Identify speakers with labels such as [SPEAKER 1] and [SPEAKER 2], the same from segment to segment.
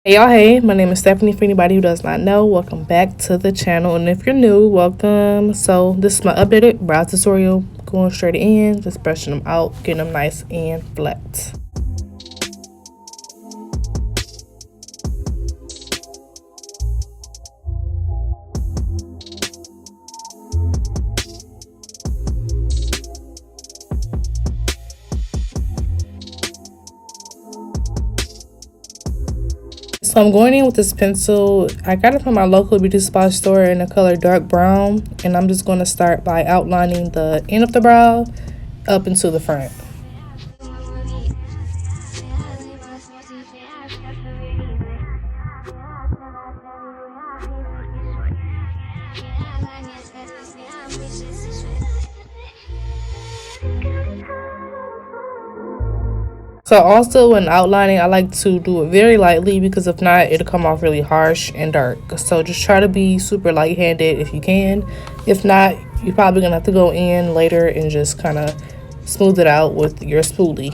[SPEAKER 1] Hey y'all, hey, my name is Stephanie. For anybody who does not know, welcome back to the channel. And if you're new, welcome. So this is my updated brow tutorial. Going straight in, just brushing them out, getting them nice and flat. So I'm going in with this pencil. I got it from my local beauty supply store in the color dark brown. And I'm just going to start by outlining the end of the brow up into the front. So also when outlining, I like to do it very lightly because if not, it'll come off really harsh and dark. So just try to be super light-handed if you can. If not, you're probably gonna have to go in later and just kind of smooth it out with your spoolie.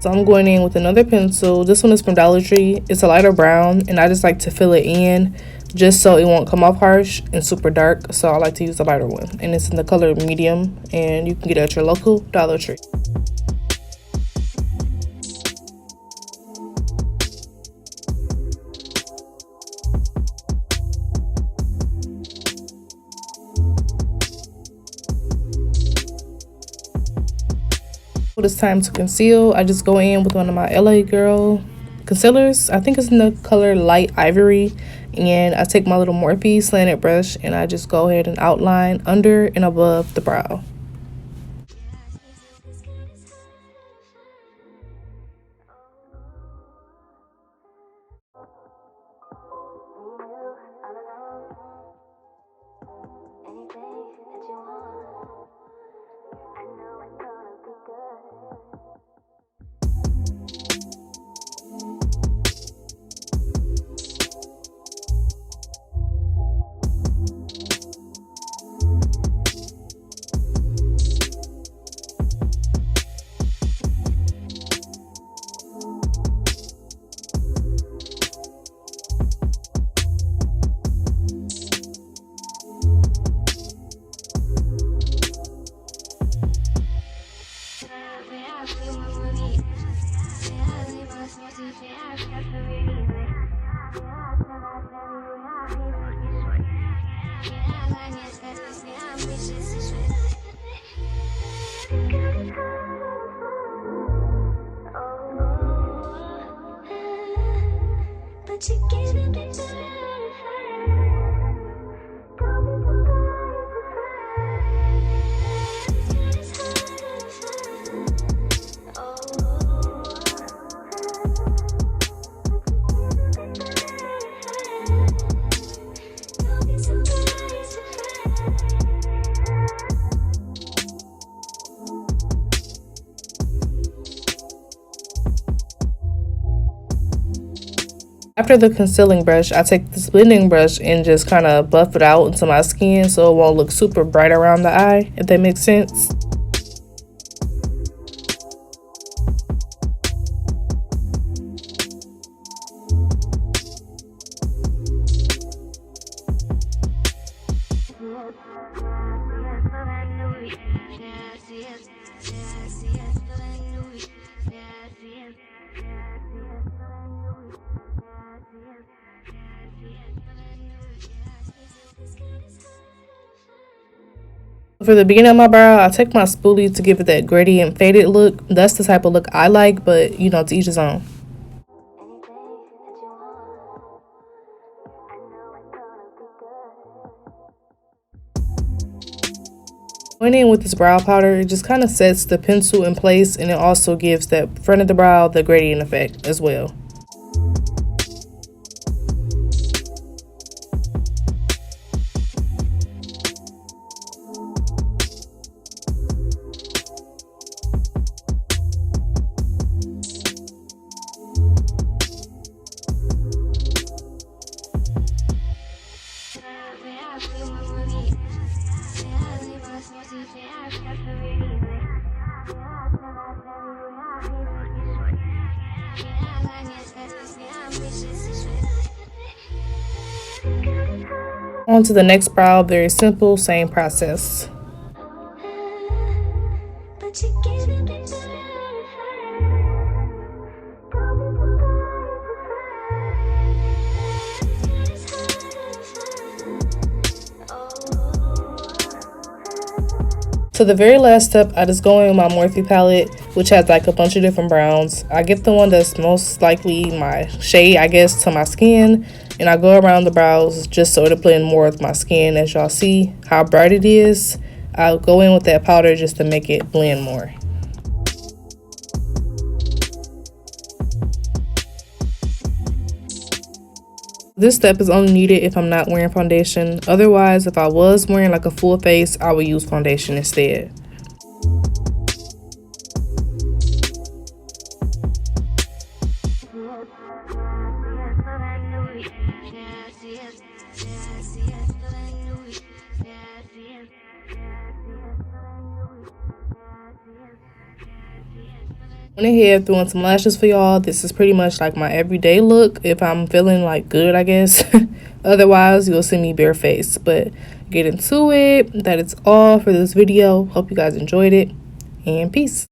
[SPEAKER 1] So I'm going in with another pencil. This one is from Dollar Tree. It's a lighter brown, and I just like to fill it in just so it won't come off harsh and super dark. So I like to use the lighter one, and it's in the color medium, and you can get it at your local Dollar Tree. When it's time to conceal, I just go in with one of my LA Girl concealers. I think it's in the color light ivory, and I take my little Morphe slanted brush and I just go ahead and outline under and above the brow. After the concealing brush, I take this blending brush and just kind of buff it out into my skin so it won't look super bright around the eye, if that makes sense. For the beginning of my brow, I take my spoolie to give it that gradient faded look. That's the type of look I like, but you know, to each his own. Going in with this brow powder, it just kind of sets the pencil in place, and it also gives that front of the brow the gradient effect as well. On to the next brow, very simple, same process. So the very last step, I just go in with my Morphe palette, which has like a bunch of different browns. I get the one that's most likely my shade, I guess, to my skin, and I go around the brows just so it'll blend more with my skin. As y'all see how bright it is, I'll go in with that powder just to make it blend more. This step is only needed if I'm not wearing foundation. Otherwise, if I was wearing like a full face, I would use foundation instead. Went ahead, threw on some lashes for y'all. This is pretty much like my everyday look if I'm feeling like good, I guess. Otherwise, you'll see me barefaced. But get into it. That is all for this video. Hope you guys enjoyed it, and peace.